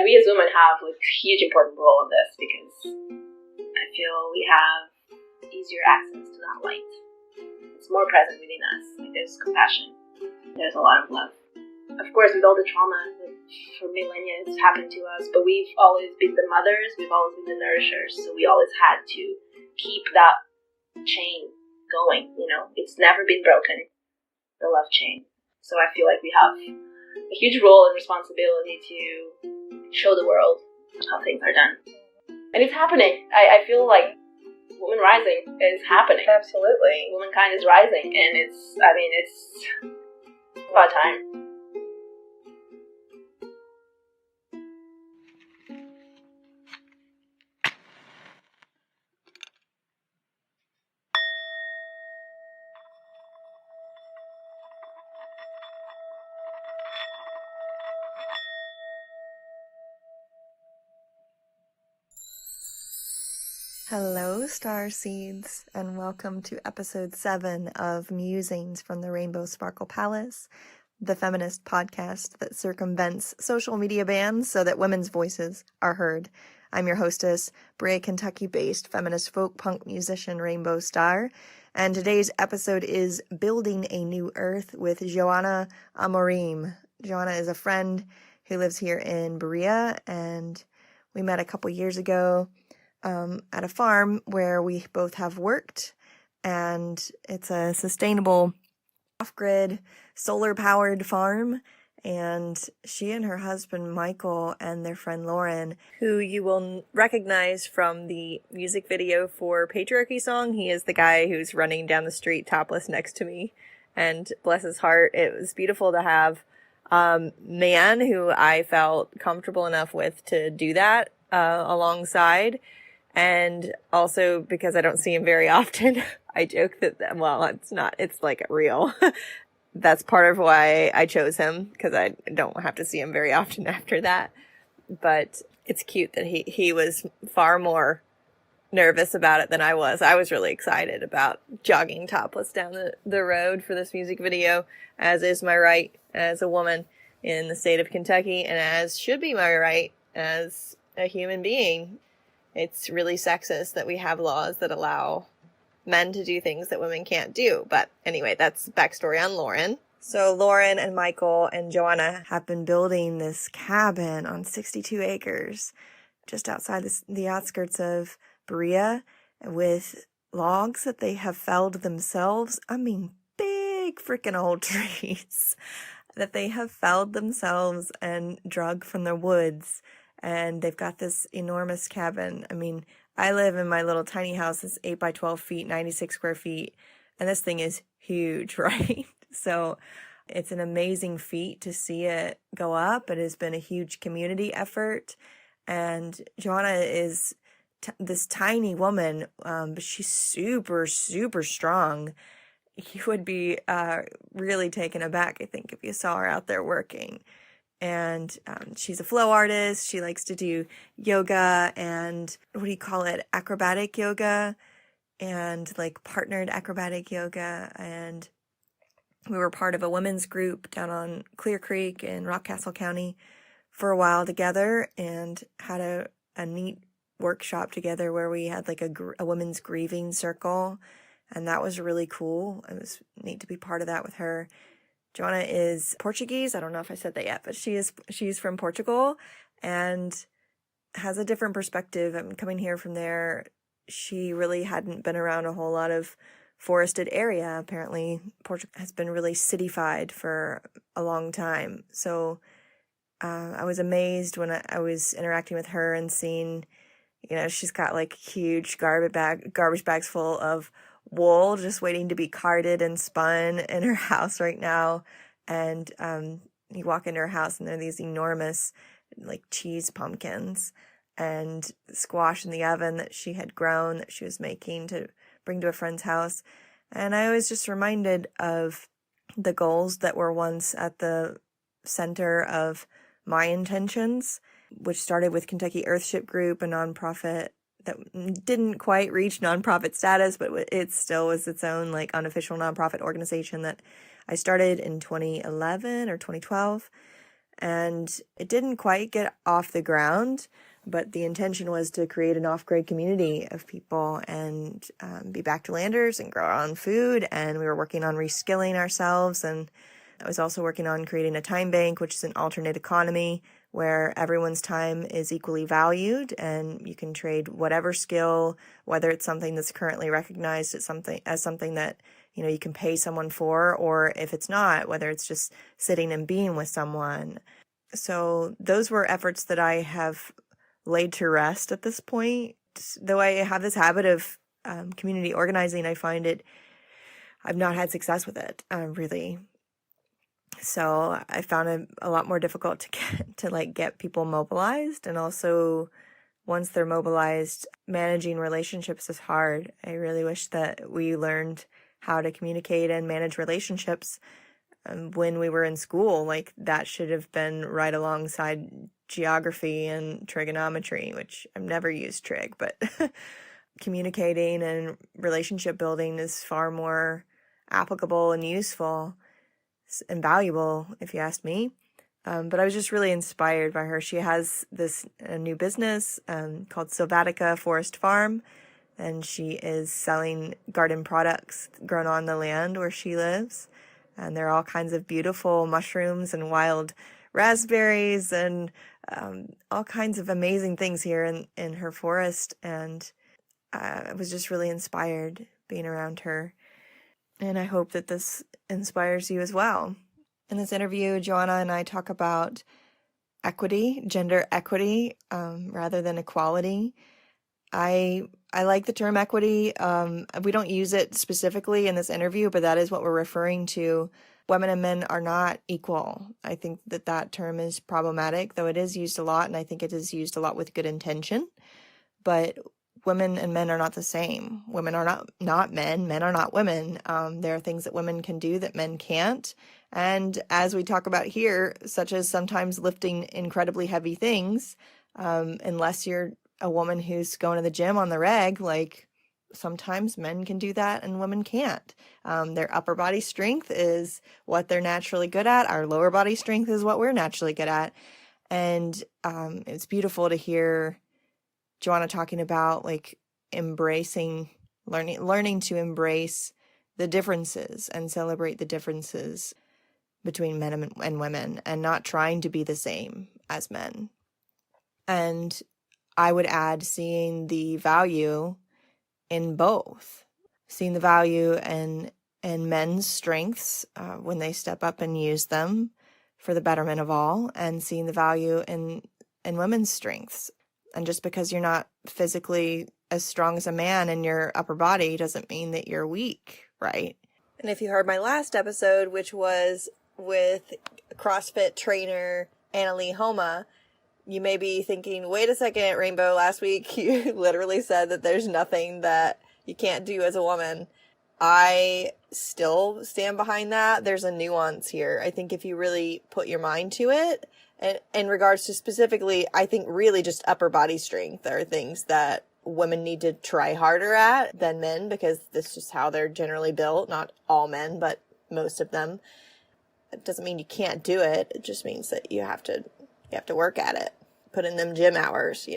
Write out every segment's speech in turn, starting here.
we as women have a huge important role in this because I feel we have easier access to that light. It's more present within us. Like there's compassion. There's a lot of love. Of course, with all the trauma that for millennia has happened to us, but we've always been the mothers, we've always been the nourishers, so we always had to keep that chain going, you know. It's never been broken, the love chain. So I feel like we have a huge role and responsibility to show the world how things are done. And it's happening. I feel like woman rising is happening. Absolutely. Womankind is rising, and it's about time. Hello, starseeds, and welcome to episode 7 of Musings from the Rainbow Sparkle Palace, the feminist podcast that circumvents social media bans so that women's voices are heard. I'm your hostess, Berea, Kentucky-based feminist folk punk musician Rainbow Star, and today's episode is Building a New Earth with Joana Amorim. Joana is a friend who lives here in Berea, and we met a couple years ago at a farm where we both have worked, and it's a sustainable off-grid solar-powered farm, and she and her husband Michael and their friend Lauren, who you will recognize from the music video for Patriarchy Song. He is the guy who's running down the street topless next to me, and bless his heart, it was beautiful to have a man who I felt comfortable enough with to do that alongside. And also because I don't see him very often, I joke that, well, it's like real. That's part of why I chose him, because I don't have to see him very often after that. But it's cute that he was far more nervous about it than I was. I was really excited about jogging topless down the road for this music video, as is my right as a woman in the state of Kentucky, and as should be my right as a human being. It's really sexist that we have laws that allow men to do things that women can't do. But anyway, that's backstory on Lauren. So Lauren and Michael and Joanna have been building this cabin on 62 acres just outside the outskirts of Berea with logs that they have felled themselves. I mean, big freaking old trees that they have felled themselves and drug from the woods. And they've got this enormous cabin. I mean, I live in my little tiny house. It's 8 by 12 feet, 96 square feet. And this thing is huge, right? So it's an amazing feat to see it go up. It has been a huge community effort. And Joanna is this tiny woman, but she's super, super strong. You would be really taken aback, I think, if you saw her out there working. And she's a flow artist. She likes to do yoga and, acrobatic yoga and like partnered acrobatic yoga. And we were part of a women's group down on Clear Creek in Rockcastle County for a while together, and had a neat workshop together where we had like a women's grieving circle. And that was really cool. It was neat to be part of that with her. Joanna is Portuguese. I don't know if I said that yet, but she's from Portugal and has a different perspective. I'm coming here from there. She really hadn't been around a whole lot of forested area. Apparently, Portugal has been really cityfied for a long time. So I was amazed when I was interacting with her and seeing, she's got like huge garbage bags full of wool just waiting to be carded and spun in her house right now. And you walk into her house and there are these enormous like cheese pumpkins and squash in the oven that she had grown, that she was making to bring to a friend's house. And I was just reminded of the goals that were once at the center of my intentions, which started with Kentucky Earthship Group, a nonprofit that didn't quite reach nonprofit status, but it still was its own like unofficial nonprofit organization that I started in 2011 or 2012. And it didn't quite get off the ground, but the intention was to create an off-grid community of people and be back to landers and grow our own food. And we were working on reskilling ourselves. And I was also working on creating a time bank, which is an alternate economy where everyone's time is equally valued and you can trade whatever skill, whether it's something that's currently recognized as something that, you can pay someone for, or if it's not, whether it's just sitting and being with someone. So those were efforts that I have laid to rest at this point. Though I have this habit of community organizing, I find I've not had success with it, really. So I found it a lot more difficult to get people mobilized. And also, once they're mobilized, managing relationships is hard. I really wish that we learned how to communicate and manage relationships when we were in school. That should have been right alongside geography and trigonometry, which I've never used trig, but communicating and relationship building is far more applicable and useful and valuable, if you ask me. But I was just really inspired by her. She has this new business called Sylvatica Forest Farm, and she is selling garden products grown on the land where she lives. And there are all kinds of beautiful mushrooms and wild raspberries and all kinds of amazing things here in her forest. And I was just really inspired being around her. And I hope that this inspires you as well. In this interview, Joana and I talk about equity, gender equity, rather than equality. I like the term equity. We don't use it specifically in this interview, but that is what we're referring to. Women and men are not equal. I think that term is problematic, though it is used a lot, and I think it is used a lot with good intention. But women and men are not the same. Women are not men. Men are not women. There are things that women can do that men can't. And as we talk about here, such as sometimes lifting incredibly heavy things, unless you're a woman who's going to the gym on the reg, sometimes men can do that and women can't. Their upper body strength is what they're naturally good at. Our lower body strength is what we're naturally good at. And it's beautiful to hear Joana talking about embracing, learning to embrace the differences and celebrate the differences between men and women and not trying to be the same as men. And I would add seeing the value in both, seeing the value in men's strengths when they step up and use them for the betterment of all, and seeing the value in women's strengths. And just because you're not physically as strong as a man in your upper body doesn't mean that you're weak, right? And if you heard my last episode, which was with CrossFit trainer Annalie Homa, you may be thinking, wait a second, Rainbow, last week you literally said that there's nothing that you can't do as a woman. I still stand behind that. There's a nuance here. I think if you really put your mind to it, and in regards to specifically, I think really just upper body strength are things that women need to try harder at than men, because this is just how they're generally built. Not all men, but most of them. It doesn't mean you can't do it. It just means that you have to work at it, put in them gym hours,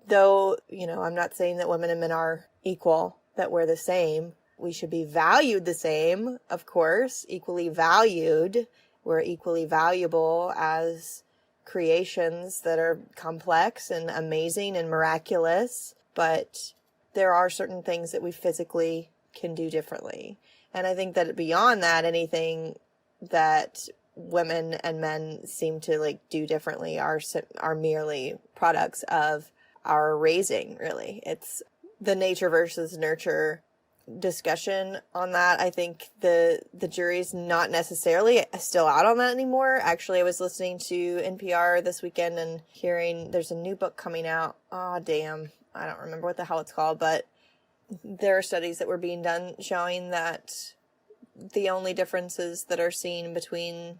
Though, I'm not saying that women and men are equal, that we're the same. We should be valued the same, of course, equally valued. We're equally valuable as creations that are complex and amazing and miraculous, but there are certain things that we physically can do differently. And I think that beyond that, anything that women and men seem to do differently are merely products of our raising, really. It's the nature versus nurture discussion on that. I think the jury's not necessarily still out on that anymore. Actually, I was listening to NPR this weekend and hearing there's a new book coming out. Oh, damn. I don't remember what the hell it's called, but there are studies that were being done showing that the only differences that are seen between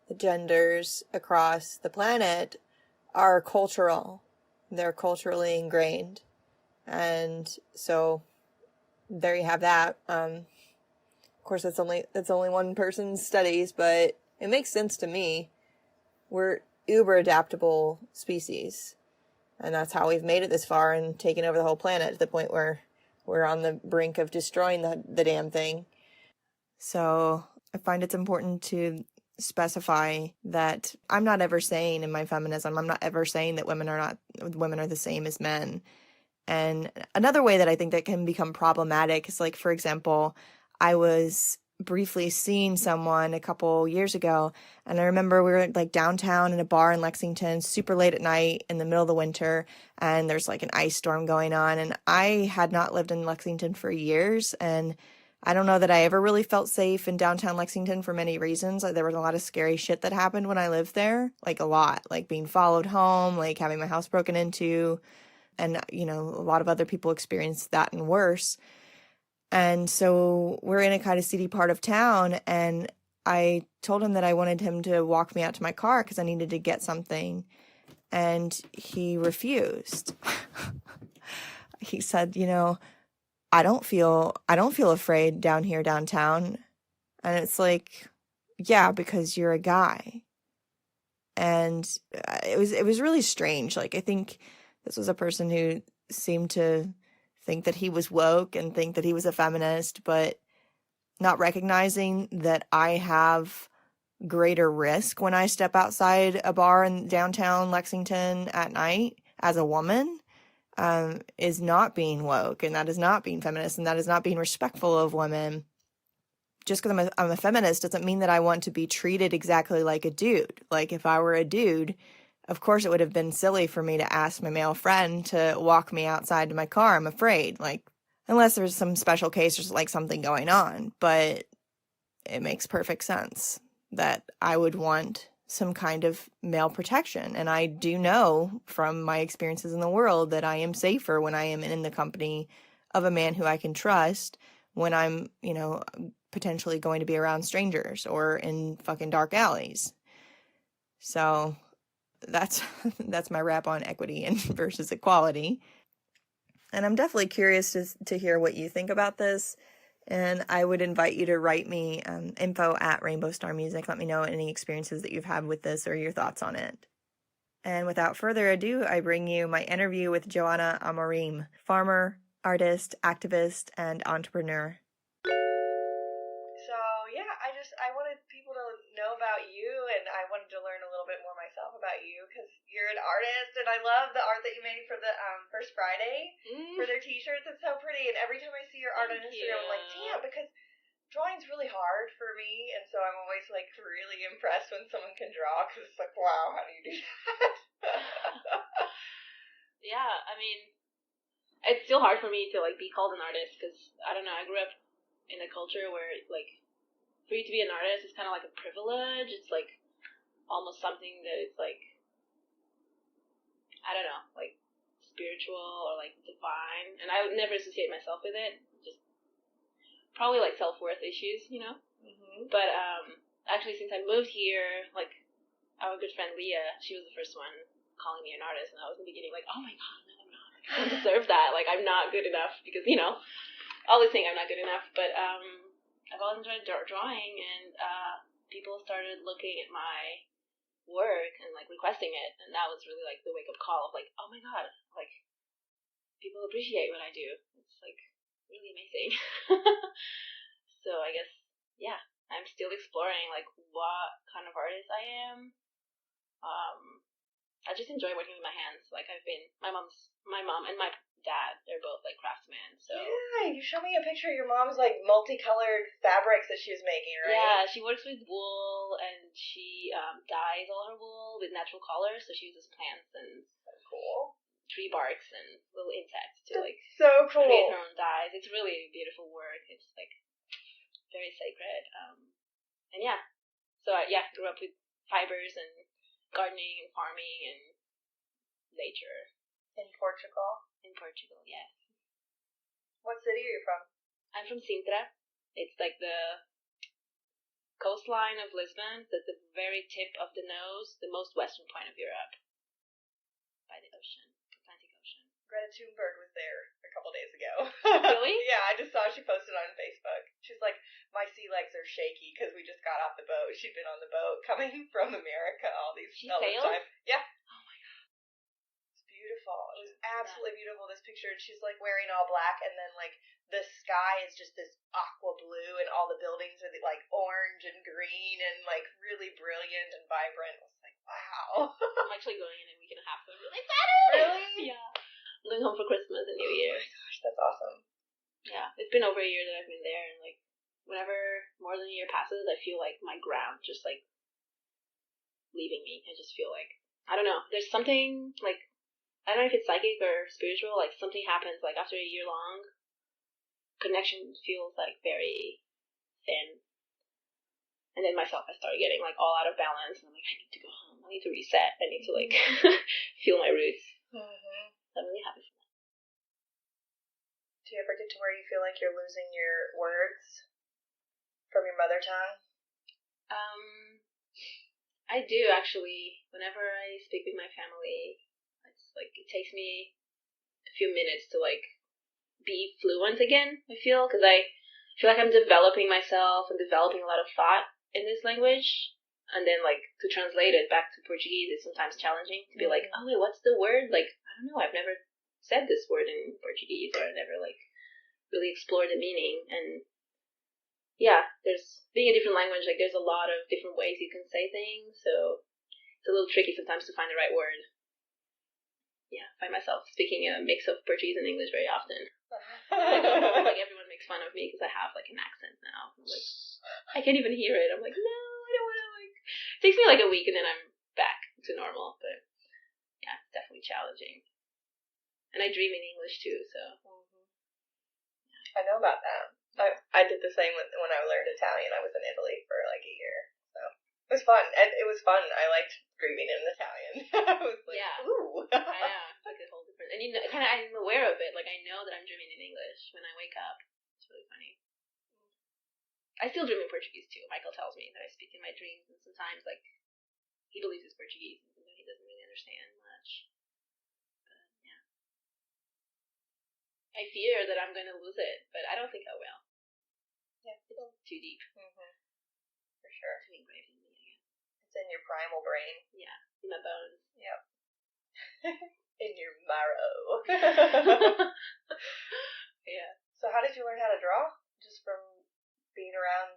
the genders across the planet are cultural. They're culturally ingrained. And so there you have that. Of course, that's only one person's studies, but it makes sense to me. we're uber adaptable species. And that's how we've made it this far and taken over the whole planet to the point where we're on the brink of destroying the damn thing. So I find it's important to specify that I'm not ever saying in my feminism, I'm not ever saying that women are the same as men. And another way that I think that can become problematic is, like, for example, I was briefly seeing someone a couple years ago, and I remember we were like downtown in a bar in Lexington, super late at night in the middle of the winter, and there's like an ice storm going on, and I had not lived in Lexington for years, and I don't know that I ever really felt safe in downtown Lexington for many reasons. There was a lot of scary shit that happened when I lived there, like a lot, like being followed home, like having my house broken into, and, you know, a lot of other people experienced that and worse. And so we're in a kind of seedy part of town, and I told him that I wanted him to walk me out to my car because I needed to get something, and he refused. He said, you know, I don't feel afraid down here downtown. And it's like, yeah, because you're a guy. And it was really strange. Like, I think this was a person who seemed to think that he was woke and think that he was a feminist, but not recognizing that I have greater risk when I step outside a bar in downtown Lexington at night as a woman, is not being woke, and that is not being feminist, and that is not being respectful of women. Just because I'm a feminist doesn't mean that I want to be treated exactly like a dude. Like, if I were a dude, of course it would have been silly for me to ask my male friend to walk me outside to my car, I'm afraid. Like, unless there's some special case or like something going on. But it makes perfect sense that I would want some kind of male protection. And I do know from my experiences in the world that I am safer when I am in the company of a man who I can trust, when I'm, you know, potentially going to be around strangers or in fucking dark alleys. So that's my rap on equity and versus equality. And I'm definitely curious to hear what you think about this. And I would invite you to write me info@rainbowstarmusic. Let me know any experiences that you've had with this or your thoughts on it. And without further ado, I bring you my interview with Joana Amorim, farmer, artist, activist, and entrepreneur. So, yeah, I wanted people to know about you, and I wanted to learn a little bit more myself about you, because you're an artist, and I love the art that you made for the First Friday, for their t-shirts. It's so pretty, and every time I see your art on Instagram, I'm like, damn, because drawing's really hard for me, and so I'm always, like, really impressed when someone can draw, because it's like, wow, how do you do that? Yeah, I mean, it's still hard for me to, like, be called an artist, because, I don't know, I grew up in a culture where, like, for you to be an artist is kind of like a privilege. It's, like, almost something that is, like, I don't know, like, spiritual or, like, divine. And I would never associate myself with it. Just probably, like, self-worth issues, you know? Mm-hmm. But, actually, since I moved here, like, our good friend Leah, she was the first one calling me an artist. And I was in the beginning like, oh, my God, no, I'm not. I don't deserve that. Like, I'm not good enough because, you know, always think I'm not good enough. But, I've always enjoyed drawing, and people started looking at my work and, like, requesting it, and that was really, like, the wake-up call of, like, oh my God, like, people appreciate what I do. It's, like, really amazing. So I guess, yeah, I'm still exploring, like, what kind of artist I am. I just enjoy working with my hands. Like, my mom and my dad, they're both, like, craftsmen, so. Yeah, you showed me a picture of your mom's, like, multicolored fabrics that she was making, right? Yeah, she works with wool, and she dyes all her wool with natural colors, so she uses plants and cool tree barks and little insects to, like, so cool. Create her own dyes. It's really beautiful work. It's, like, very sacred. And yeah, so I grew up with fibers and gardening and farming and nature. In Portugal? In Portugal, yes. What city are you from? I'm from Sintra. It's like the coastline of Lisbon. It's at the very tip of the nose, the most western point of Europe. By the ocean, Atlantic Ocean. Greta Thunberg was there a couple days ago. Really? Yeah, I just saw she posted on Facebook. She's like, My sea legs are shaky because we just got off the boat. She'd been on the boat coming from America all this time. Yeah. Oh my god. It's beautiful. It was absolutely beautiful, this picture. And she's like wearing all black, and then like the sky is just this aqua blue, and all the buildings are like orange and green and like really brilliant and vibrant. I was like, wow. I'm actually going in a week and a half, so I'm really excited. Really? Yeah. I'm going home for Christmas and New Year. Oh my gosh, that's awesome. Yeah, it's been over a year that I've been there, and like whenever more than a year passes, I feel like my ground just like leaving me. I just feel like, I don't know, there's something like, I don't know if it's psychic or spiritual, like something happens like after a year long, connection feels like very thin. And then myself, I started getting like all out of balance, and I'm like, I need to go home. I need to reset. I need to like feel my roots. Mm-hmm. I'm really happy for that. Do you ever get to where you feel like you're losing your words from your mother tongue? I do actually. Whenever I speak with my family, it's like it takes me a few minutes to like be fluent again. I feel, because I feel like I'm developing myself and developing a lot of thought in this language, and then like to translate it back to Portuguese is sometimes challenging to be like, oh wait, what's the word? Like, I don't know, I've never said this word in Portuguese, or I never like really explored the meaning. And yeah, there's being a different language, like there's a lot of different ways you can say things, so it's a little tricky sometimes to find the right word. Yeah, I find myself speaking a mix of Portuguese and English very often. Like everyone makes fun of me because I have like an accent now. I'm like, I can't even hear it. I'm like, no, I don't want to like. It takes me like a week and then I'm back to normal. But yeah, it's definitely challenging. And I dream in English too, so. I know about that. I did the same when I learned Italian. I was in Italy for like a year, so it was fun. It was fun. I liked dreaming in Italian. I was like, yeah. Ooh. I know. It's like a whole different. And you know, kind of, I'm aware of it. Like I know that I'm dreaming in English when I wake up. It's really funny. I still dream in Portuguese too. Michael tells me that I speak in my dreams, and sometimes like he believes it's Portuguese, and he doesn't really understand much. But yeah, I fear that I'm going to lose it, but I don't think I will. Yeah, it's too deep. For sure. Too engraved in me, I guess. It's in your primal brain. Yeah, in my bones. Yep. In your marrow. Yeah. So how did you learn how to draw? Just from being around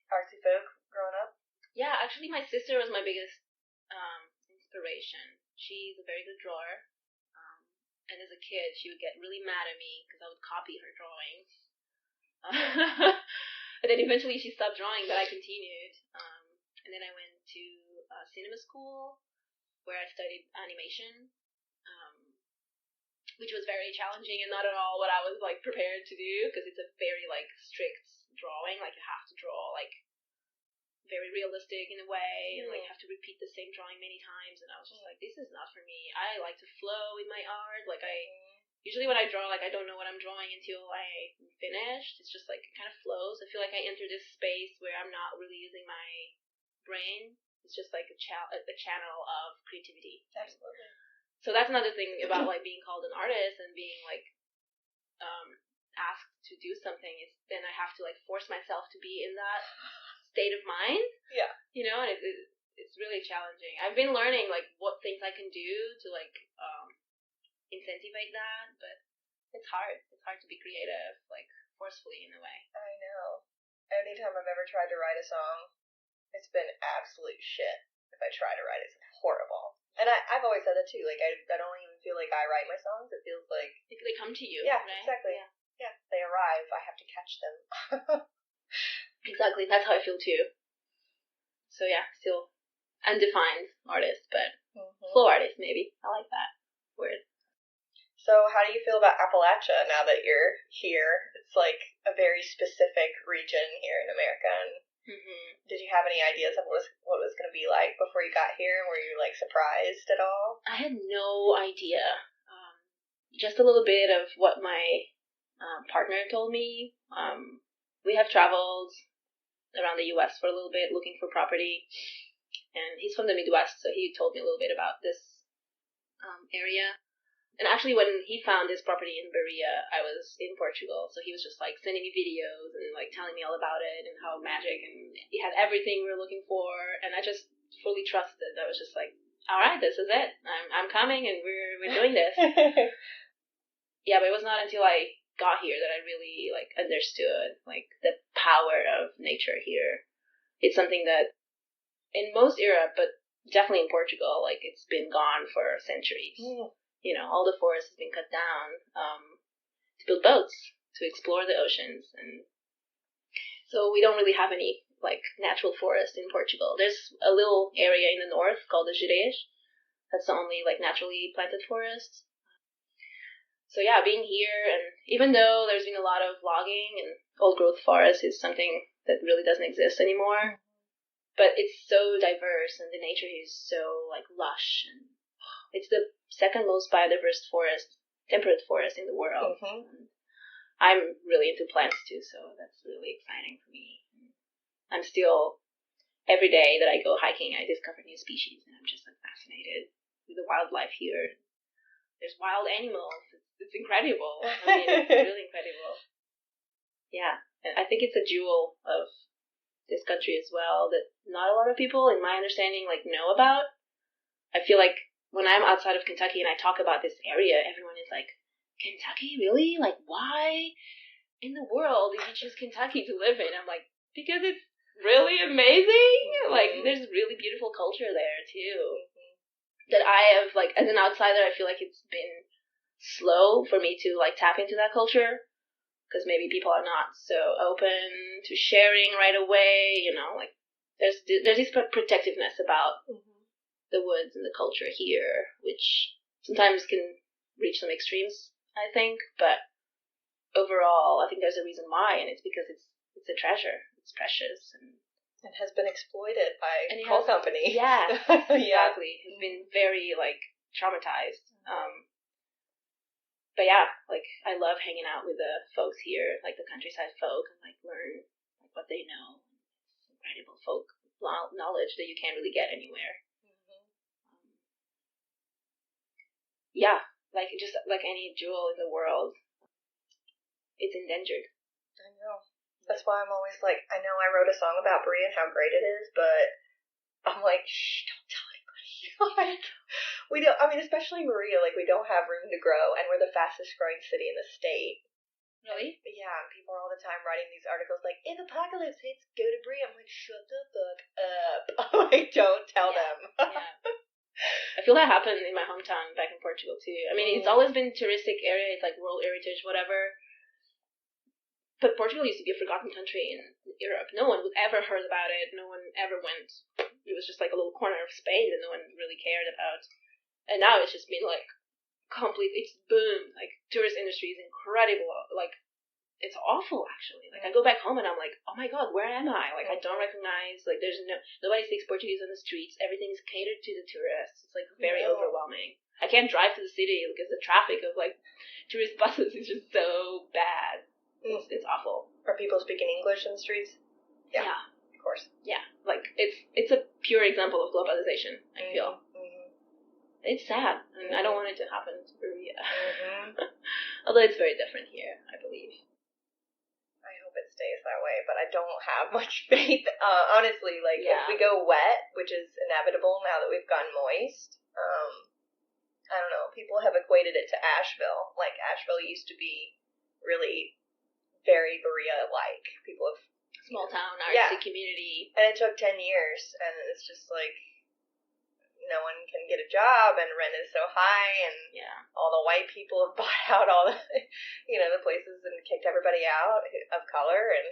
artsy folk growing up? Yeah, actually my sister was my biggest inspiration. She's a very good drawer. And as a kid, she would get really mad at me because I would copy her drawings. And then eventually she stopped drawing, but I continued. And then I went to cinema school where I studied animation, which was very challenging and not at all what I was like prepared to do, because it's a very like strict drawing. Like you have to draw like very realistic in a way, and like have to repeat the same drawing many times. And I was just like, this is not for me. I like to flow in my art. Like usually when I draw, like I don't know what I'm drawing until I finished. It's just like it kind of flows. I feel like I enter this space where I'm not really using my brain. It's just like a channel of creativity. Absolutely. So that's another thing about like being called an artist and being like asked to do something, is then I have to like force myself to be in that state of mind. Yeah. You know, and it's really challenging. I've been learning like what things I can do to like incentivize that, but it's hard. It's hard to be creative like forcefully in a way. I know. Anytime I've ever tried to write a song, it's been absolute shit. If I try to write it, it's horrible. And I've always said that too. Like I don't even feel like I write my songs. It feels like they come to you. Yeah, right? exactly. Yeah, they arrive. I have to catch them. Exactly. That's how I feel too. So yeah, still undefined artist, but slow artist maybe. I like that word. So how do you feel about Appalachia now that you're here? It's like a very specific region here in America. And did you have any ideas of what it was going to be like before you got here? Were you like surprised at all? I had no idea. Just a little bit of what my partner told me. We have traveled around the U.S. for a little bit looking for property, and he's from the Midwest, so he told me a little bit about this area. And actually, when he found his property in Berea, I was in Portugal, so he was just like sending me videos and like telling me all about it and how magic, and he had everything we were looking for, and I just fully trusted. I was just like, all right, this is it. I'm coming, and we're doing this. Yeah, but it was not until I got here that I really like understood like the power of nature here. It's something that in most Europe, but definitely in Portugal, like it's been gone for centuries. Yeah. You know, all the forest has been cut down to build boats, to explore the oceans. And so we don't really have any, like, natural forest in Portugal. There's a little area in the north called the Gerês. That's the only, like, naturally planted forest. So, yeah, being here, and even though there's been a lot of logging and old-growth forest is something that really doesn't exist anymore, but it's so diverse, and the nature here is so, like, lush, and it's the second most biodiverse forest, temperate forest in the world. Mm-hmm. I'm really into plants too, so that's really exciting for me. I'm still, every day that I go hiking, I discover new species, and I'm just like fascinated with the wildlife here. There's wild animals. It's incredible. I mean, it's really incredible. Yeah, and I think it's a jewel of this country as well that not a lot of people, in my understanding, like know about. I feel like when I'm outside of Kentucky and I talk about this area, everyone is like, Kentucky? Really? Like, why in the world did you choose Kentucky to live in? I'm like, because it's really amazing. Mm-hmm. Like, there's really beautiful culture there, too. Mm-hmm. That I have, like, as an outsider, I feel like it's been slow for me to, like, tap into that culture. Because maybe people are not so open to sharing right away, you know, like, there's this protectiveness about the woods and the culture here, which sometimes can reach some extremes, I think, but overall, I think there's a reason why, and it's because it's a treasure. It's precious, and it has been exploited by coal companies. Yeah, exactly. It's been very, like, traumatized. But yeah, like, I love hanging out with the folks here, like the countryside folk, and like learn like what they know. It's incredible folk knowledge that you can't really get anywhere. Yeah, like just like any jewel in the world, it's endangered. I know. That's why I'm always like, I know I wrote a song about Berea and how great it is, but I'm like, shh, don't tell anybody. We don't, I mean, especially Berea, like, we don't have room to grow, and we're the fastest growing city in the state. Really? Yeah, and people are all the time writing these articles like, if apocalypse hits, go to Berea. I'm like, shut the fuck up. Like, don't tell them. Yeah. I feel that happened in my hometown back in Portugal too. I mean, it's always been a touristic area. It's like world heritage, whatever. But Portugal used to be a forgotten country in Europe. No one would ever heard about it. No one ever went. It was just like a little corner of Spain that no one really cared about. And now it's just been like it's boomed. Like, tourist industry is incredible. Like, it's awful actually. Like, I go back home and I'm like, oh my god, where am I? Like, I don't recognize, like, there's nobody speaks Portuguese on the streets. Everything is catered to the tourists. It's like very overwhelming. I can't drive to the city because the traffic of like tourist buses is just so bad. It's awful. Are people speaking English in the streets? Yeah. Of course. Yeah. Like, it's a pure example of globalization, I feel. It's sad, and I don't want it to happen to Berea. Although it's very different here, I believe. I hope it stays that way, but I don't have much faith. Honestly, like, if we go wet, which is inevitable now that we've gone moist, I don't know, people have equated it to Asheville. Like, Asheville used to be really very Berea-like. People have... Small town, artsy community. And it took 10 years, and it's just like... No one can get a job, and rent is so high, and all the white people have bought out all the, the places and kicked everybody out of color, and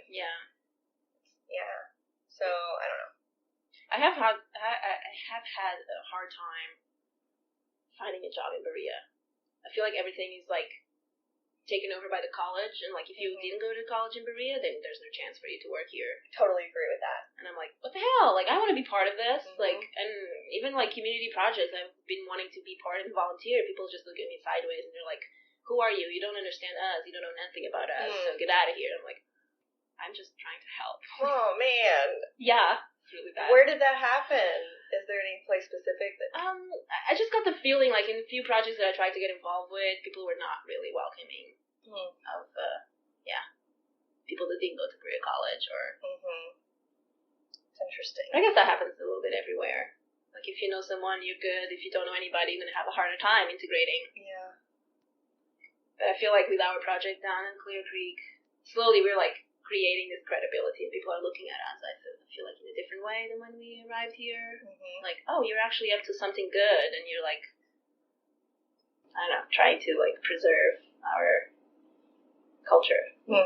so I don't know. I have had a hard time finding a job in Berea. I feel like everything is like taken over by the college, and like if you didn't go to college in Berea, then there's no chance for you to work here. Totally agree with that. And I'm like, what the hell? Like, I want to be part of this. Like, and even like community projects, I've been wanting to be part and volunteer. People just look at me sideways and they're like, who are you? You don't understand us. You don't know nothing about us. So get out of here. I'm like, I'm just trying to help. Oh man. Yeah. It's really bad. Where did that happen? Is there any place specific that... I just got the feeling, like, in a few projects that I tried to get involved with, people were not really welcoming of, people that didn't go to Berea College, or... It's interesting. I guess that happens a little bit everywhere. Like, if you know someone, you're good. If you don't know anybody, you're going to have a harder time integrating. Yeah. But I feel like with our project down in Clear Creek, slowly we're, like, creating this credibility, and people are looking at us, I feel like, in a different way than when we arrived here. Like, oh, you're actually up to something good, and you're, like, I don't know, trying to, like, preserve our culture. In a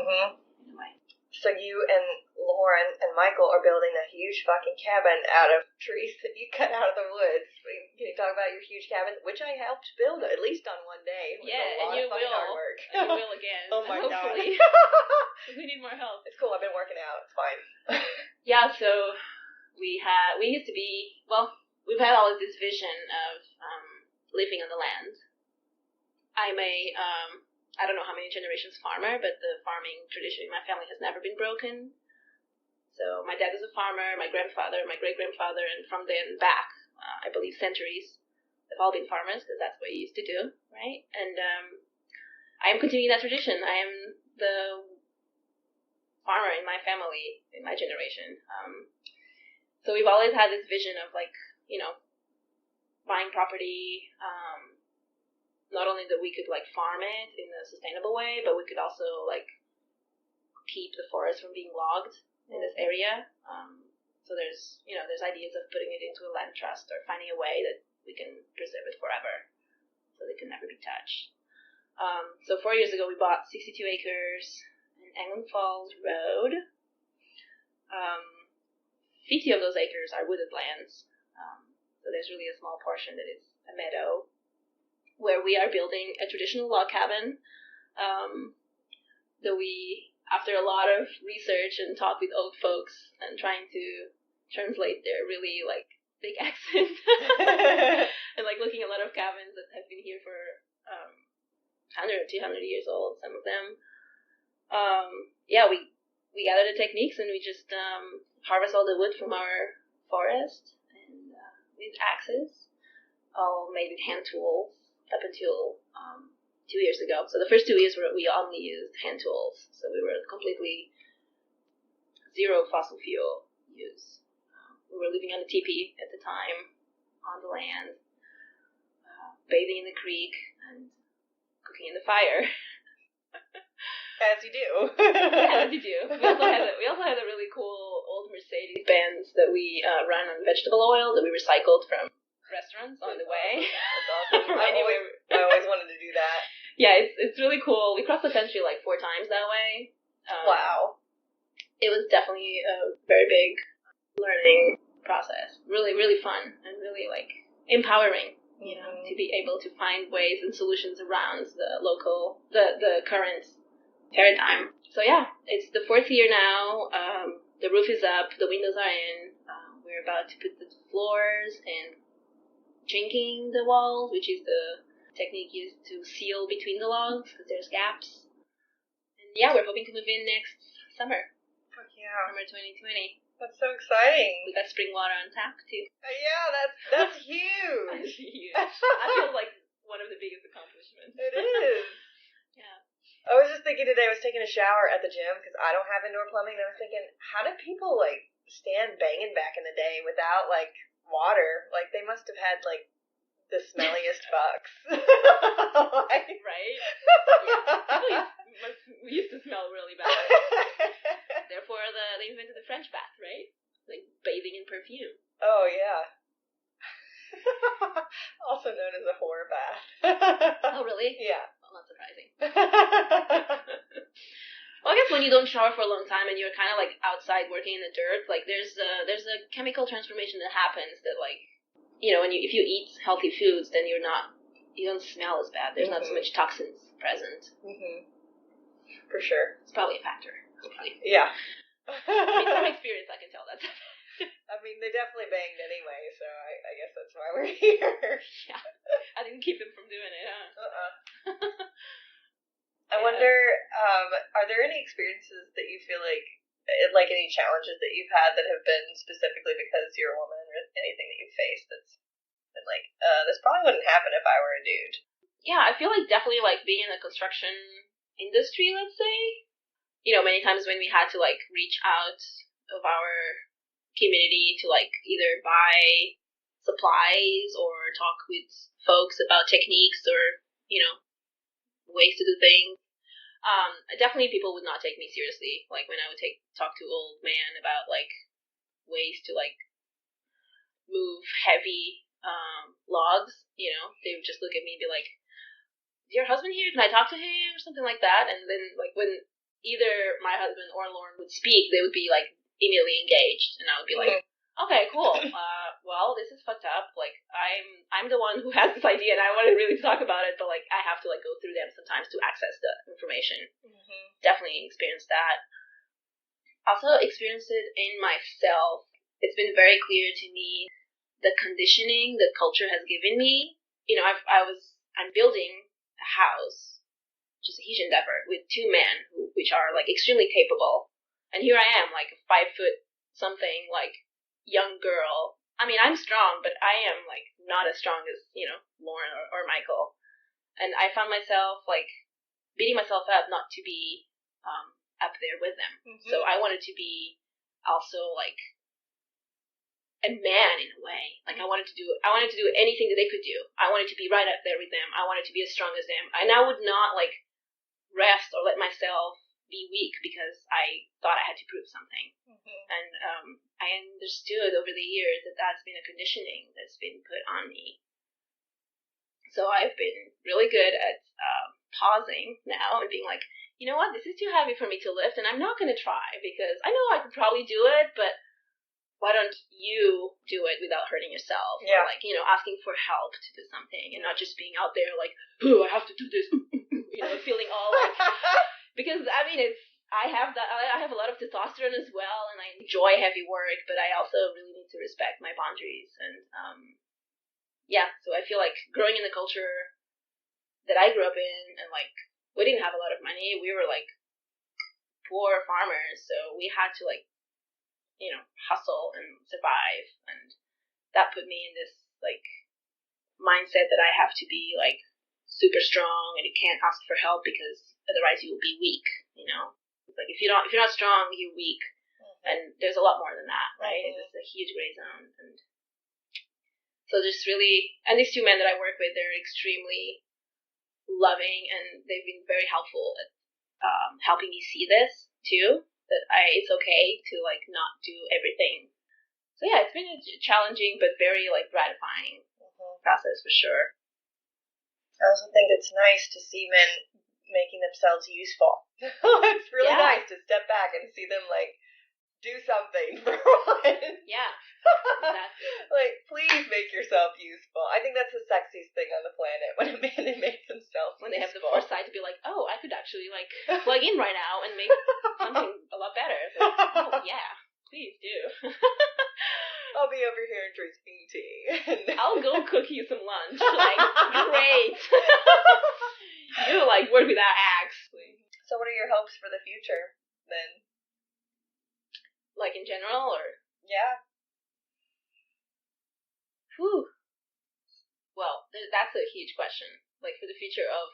way. So you and Lauren and Michael are building a huge fucking cabin out of trees that you cut out of the woods. Can you talk about your huge cabin, which I helped build at least on one day? Yeah, and you will. Hard work. And you will again. Oh my hopefully. God. We need more help. It's cool. I've been working out. It's fine. Yeah, so we used to be, well, we've had always this vision of living on the land. I'm I don't know how many generations farmer, but the farming tradition in my family has never been broken. So my dad was a farmer, my grandfather, my great-grandfather, and from then back, I believe centuries, they've all been farmers, because that's what you used to do, right? And I am continuing that tradition. I am the farmer in my family, in my generation. So we've always had this vision of, like, you know, buying property, not only that we could, like, farm it in a sustainable way, but we could also, like, keep the forest from being logged in this area. So there's ideas of putting it into a land trust or finding a way that we can preserve it forever so they can never be touched. So 4 years ago, we bought 62 acres in England Falls Road. 50 of those acres are wooded lands. So there's really a small portion that is a meadow where we are building a traditional log cabin that we, after a lot of research and talk with old folks and trying to translate their really, like, big accent and, like, looking at a lot of cabins that have been here for 100, 200 years old, some of them. We gather the techniques and we just harvest all the wood from our forest and with axes, all made with hand tools up until 2 years ago. So the first 2 years we only used hand tools, so we were completely zero fossil fuel use. We were living on a teepee at the time, on the land, bathing in the creek, and cooking in the fire. As you do. Yeah, as you do. We also had a really cool old Mercedes Benz that we run on vegetable oil that we recycled from restaurants on the way. That's awesome. I always wanted to do that. Yeah, it's really cool. We crossed the country like 4 times that way. Wow. It was definitely a very big learning process. Really, really fun and really, like, empowering, you know, to be able to find ways and solutions around the current paradigm. So yeah, it's the 4th year now. The roof is up, the windows are in. We're about to put the floors and chinking the walls, which is the technique used to seal between the logs because there's gaps. And yeah, we're hoping to move in next summer. Fuck yeah. Summer 2020. That's so exciting. We got spring water on tap too. Yeah, that's huge. That's huge. I feel like one of the biggest accomplishments. It is. Yeah. I was just thinking today, I was taking a shower at the gym because I don't have indoor plumbing, and I was thinking, how did people, like, stand banging back in the day without, like, water? Like, they must have had, like, the smelliest fucks. Like, right? Yeah. We used to smell really bad. Therefore, they invented the French bath, right? Like, bathing in perfume. Oh, yeah. Also known as a whore bath. Oh, really? Yeah. Well, not surprising. Well, I guess when you don't shower for a long time and you're kind of, like, outside working in the dirt, like, there's a chemical transformation that happens that, like, you know, if you eat healthy foods, then you don't smell as bad. There's not so much toxins present. For sure. It's probably a factor. Hopefully. Yeah. I mean, from experience, I can tell that. I mean, they definitely banged anyway, so I guess that's why we're here. Yeah. I didn't keep them from doing it, huh? I wonder, are there any experiences that you feel like like any challenges that you've had that have been specifically because you're a woman, or anything that you've faced that's been like, this probably wouldn't happen if I were a dude? Yeah, I feel like definitely like being in the construction industry, let's say, many times when we had to like reach out of our community to like either buy supplies or talk with folks about techniques or, ways to do things. Definitely people would not take me seriously. Like when I would talk to old man about like ways to like move heavy logs, they would just look at me and be like, "Is your husband here? Can I talk to him?" or something like that. And then like when either my husband or Lauren would speak, they would be like immediately engaged, and I would be like, "Okay, cool. Well, this is fucked up. Like I'm the one who has this idea, and I want to really talk about it, but like I have to like go through them sometimes to access the information." Definitely experienced that. Also experienced it in myself. It's been very clear to me the conditioning that culture has given me. I'm building a house, which is a huge endeavor, with two men which are like extremely capable, and here I am, like a 5 foot something, like young girl. I mean, I'm strong, but I am like not as strong as Lauren or Michael, and I found myself like beating myself up not to be up there with them. So I wanted to be also like a man in a way. Like I wanted to do anything that they could do. I wanted to be right up there with them. I wanted to be as strong as them. And I would not like rest or let myself be weak because I thought I had to prove something. And I understood over the years that that's been a conditioning that's been put on me. So I've been really good at pausing now and being like, you know what, this is too heavy for me to lift, and I'm not going to try because I know I could probably do it, but why don't you do it without hurting yourself? Yeah. Or like, asking for help to do something and not just being out there like, oh, I have to do this, feeling all like, because I mean, I have a lot of testosterone as well, and I enjoy heavy work, but I also really need to respect my boundaries. And so I feel like growing in the culture that I grew up in, and like, we didn't have a lot of money. We were like poor farmers, so we had to like, hustle and survive, and that put me in this like mindset that I have to be like super strong, and you can't ask for help because otherwise you will be weak. It's like if you're not strong, you're weak, and there's a lot more than that, right? It's a huge gray zone, and so just really, and these two men that I work with, they're extremely loving, and they've been very helpful at helping me see this too. That it's okay to like not do everything. So yeah, it's been a challenging but very like gratifying process for sure. I also think it's nice to see men making themselves useful. It's really nice to step back and see them like do something for once. Yeah. Exactly. Like, please make yourself useful. I think that's the sexiest thing on the planet, when a man makes himself when they have the useful. foresight to be like, oh, I could actually like plug in right now and make something a lot better. So, oh yeah, please do. I'll be over here drinking tea. I'll go cook you some lunch. Like, great. You like work without axe. So what are your hopes for the future then? Like in general, or? Yeah. Whew. Well, that's a huge question. Like for the future of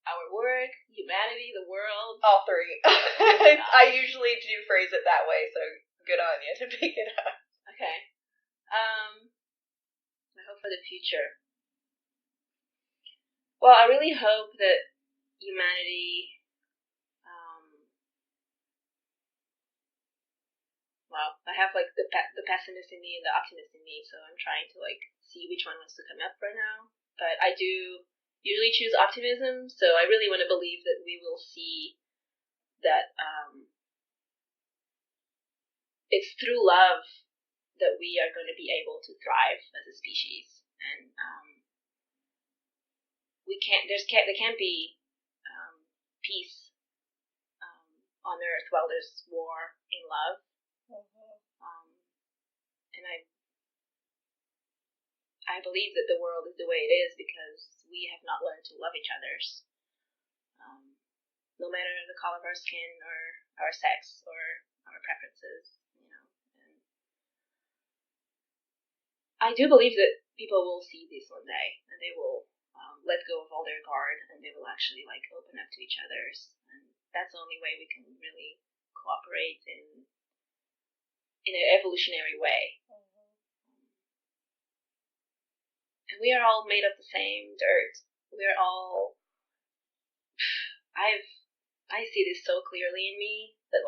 our work, humanity, the world. All three. I usually do phrase it that way, so good on you to pick it up. Okay. I hope for the future. Well, I really hope that humanity. Well, I have like the pessimist in me and the optimist in me, so I'm trying to like see which one wants to come up right now. But I do usually choose optimism, so I really want to believe that we will see that it's through love that we are going to be able to thrive as a species, and there can't be peace on Earth while there's war in love. And I believe that the world is the way it is because we have not learned to love each other, no matter the color of our skin or our sex or our preferences, And I do believe that people will see this one day, and they will let go of all their guard, and they will actually open up to each other's, and that's the only way we can really cooperate in an evolutionary way. And we are all made of the same dirt. We are all. I see this so clearly in me that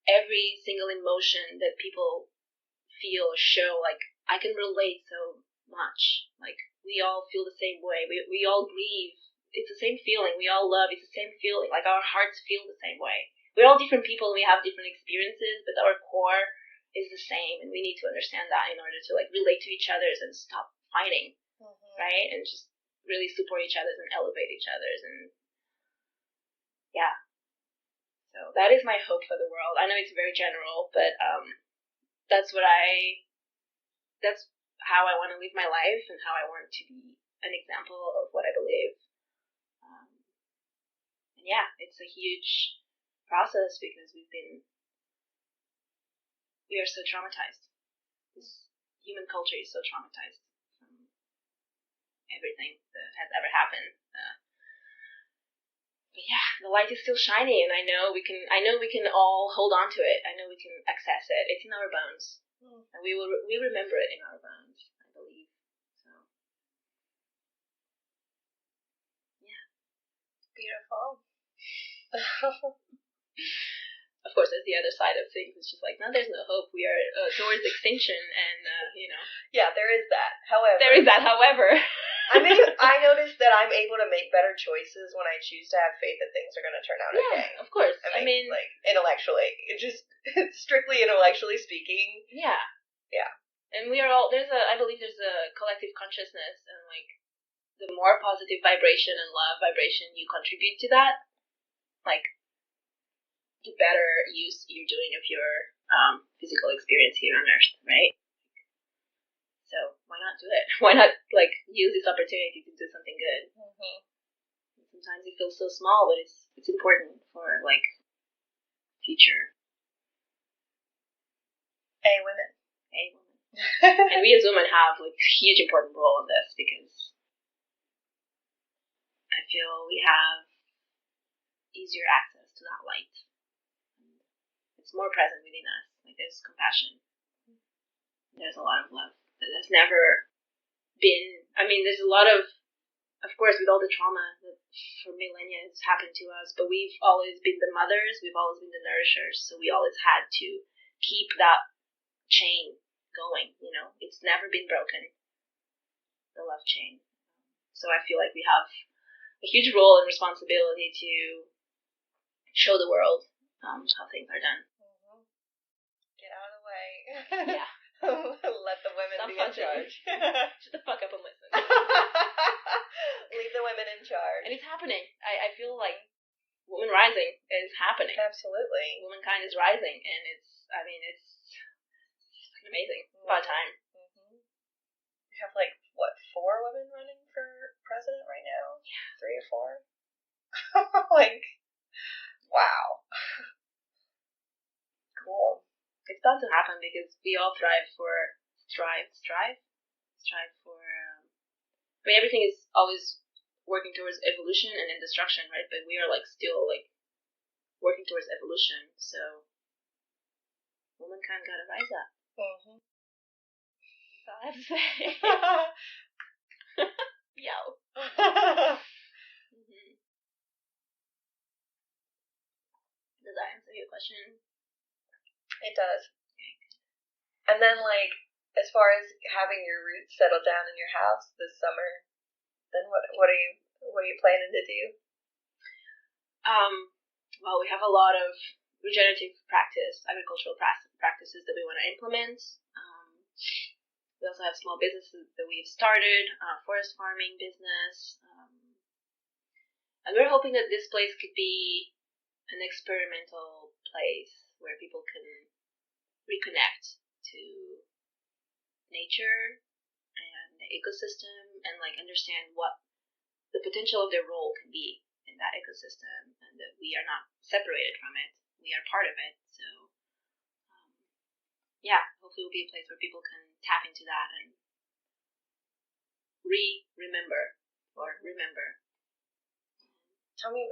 every single emotion that people feel or show, I can relate so much. We all feel the same way. We all grieve. It's the same feeling. We all love. It's the same feeling. Our hearts feel the same way. We're all different people and we have different experiences, but our core is the same, and we need to understand that in order to relate to each other's and stop fighting, right? And just really support each other's and elevate each other's, and yeah. So that is my hope for the world. I know it's very general, but that's how I want to live my life and how I want to be an example of what I believe. And yeah, it's a huge process because we are so traumatized. This human culture is so traumatized from everything that has ever happened. But yeah, the light is still shining, and I know we can all hold on to it. I know we can access it. It's in our bones, and we remember it in our bones, I believe. So yeah, Beautiful. Of course, there's the other side of things. It's just no, there's no hope. We are towards extinction, and Yeah, there is that. However, I mean, I noticed that I'm able to make better choices when I choose to have faith that things are going to turn out okay. Yeah, of course. I mean, intellectually, strictly intellectually speaking. Yeah. Yeah. And we are all I believe there's a collective consciousness, and the more positive vibration and love vibration you contribute to that, the better use you're doing of your physical experience here on Earth, right? So why not do it? Why not use this opportunity to do something good? Mm-hmm. Sometimes it feels so small, but it's important for future. Women. And we as women have a huge important role in this because I feel we have easier access to that light. It's more present within us. There's compassion. There's a lot of love that has never been. I mean, there's a lot of course, with all the trauma that for millennia has happened to us, but we've always been the mothers. We've always been the nourishers. So we always had to keep that chain going. It's never been broken. The love chain. So I feel like we have a huge role and responsibility to show the world how things are done. Get out of the way. Yeah. Let the women be in charge. Shut the fuck up and listen. Leave the women in charge. And it's happening. I feel like woman rising is happening. Absolutely. Womankind is rising, and it's fucking amazing. It's about time. Mm-hmm. We have 4 women running for president right now? Yeah. 3 or 4? Wow. Cool. It's bound to happen because we all strive for. Everything is always working towards evolution and then destruction, right? But we are still working towards evolution. So womankind gotta rise up. Mm-hmm. That's all I have to say. Yo. Mm-hmm. Does that answer your question? It does. And then, as far as having your roots settled down in your house this summer, then what are you planning to do? Well, we have a lot of regenerative agricultural practices that we want to implement. We also have small businesses that we've started, forest farming business, and we're hoping that this place could be an experimental place where people can reconnect to nature and the ecosystem and understand what the potential of their role can be in that ecosystem, and that we are not separated from it, we are part of it. So, yeah, hopefully it will be a place where people can tap into that and remember. Tell me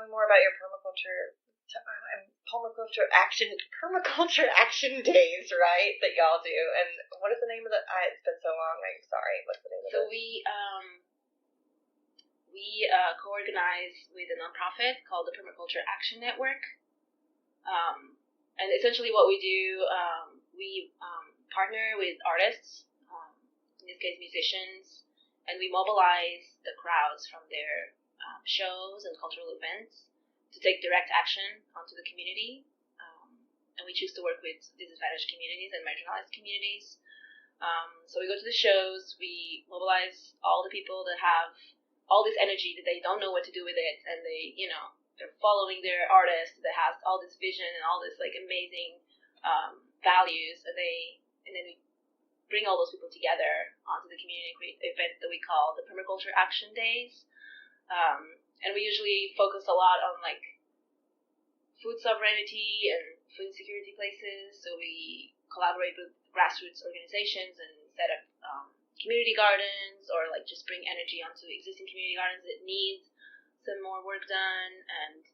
more about your permaculture action days, right? That y'all do, and what is the name of the? It's been so long. I'm sorry. What's the name of it? So we co-organize with a nonprofit called the Permaculture Action Network, and essentially what we do, we partner with artists, in this case musicians, and we mobilize the crowds from their shows and cultural events to take direct action onto the community. And we choose to work with disadvantaged communities and marginalized communities. So we go to the shows, we mobilize all the people that have all this energy that they don't know what to do with it, and they're following their artist that has all this vision and all this like amazing values, and then we bring all those people together onto the community and create events that we call the Permaculture Action Days. And we usually focus a lot on like food sovereignty and food security places. So we collaborate with grassroots organizations and set up community gardens, or like just bring energy onto existing community gardens that need some more work done. And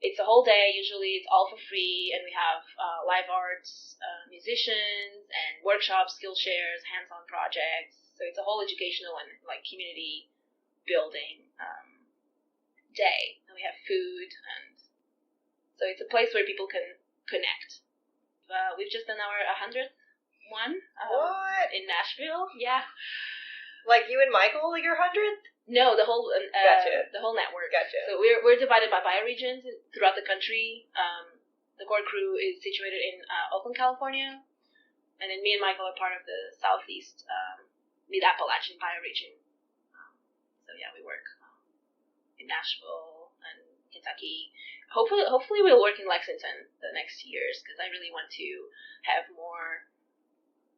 it's a whole day. Usually it's all for free, and we have live arts, musicians, and workshops, skill shares, hands-on projects. So it's a whole educational and like community building day. And we have food, and so it's a place where people can connect. We've just done our 100th one. What? In Nashville? Yeah. Like you and Michael, your 100th? No, the whole Gotcha. The whole network. Gotcha. So we're divided by bioregions throughout the country. The core crew is situated in Oakland, California, and then me and Michael are part of the southeast mid-Appalachian bioregion. So yeah, we work in Nashville and Kentucky. Hopefully we'll work in Lexington the next years, because I really want to have more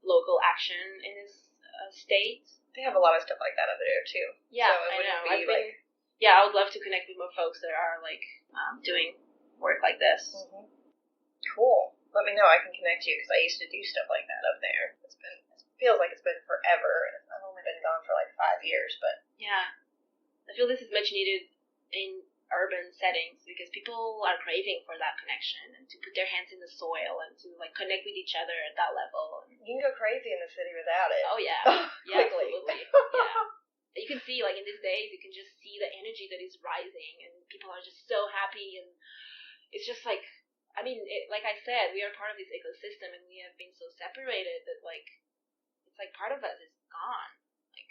local action in this state. They have a lot of stuff like that over there too. Yeah, so I know. I would love to connect with more folks that are like doing work like this. Mm-hmm. Cool. Let me know. I can connect you, because I used to do stuff like that up there. It feels like it's been forever. I've only been gone for like 5 years, but yeah, I feel this is much needed in urban settings, because people are craving for that connection and to put their hands in the soil and to like connect with each other at that level. You can go crazy in the city without it. Oh yeah, yeah, absolutely. Yeah, you can see like in these days, you can just see the energy that is rising, and people are just so happy, and it's just like, I mean, like I said, we are part of this ecosystem, and we have been so separated that like it's like part of us is gone. Like,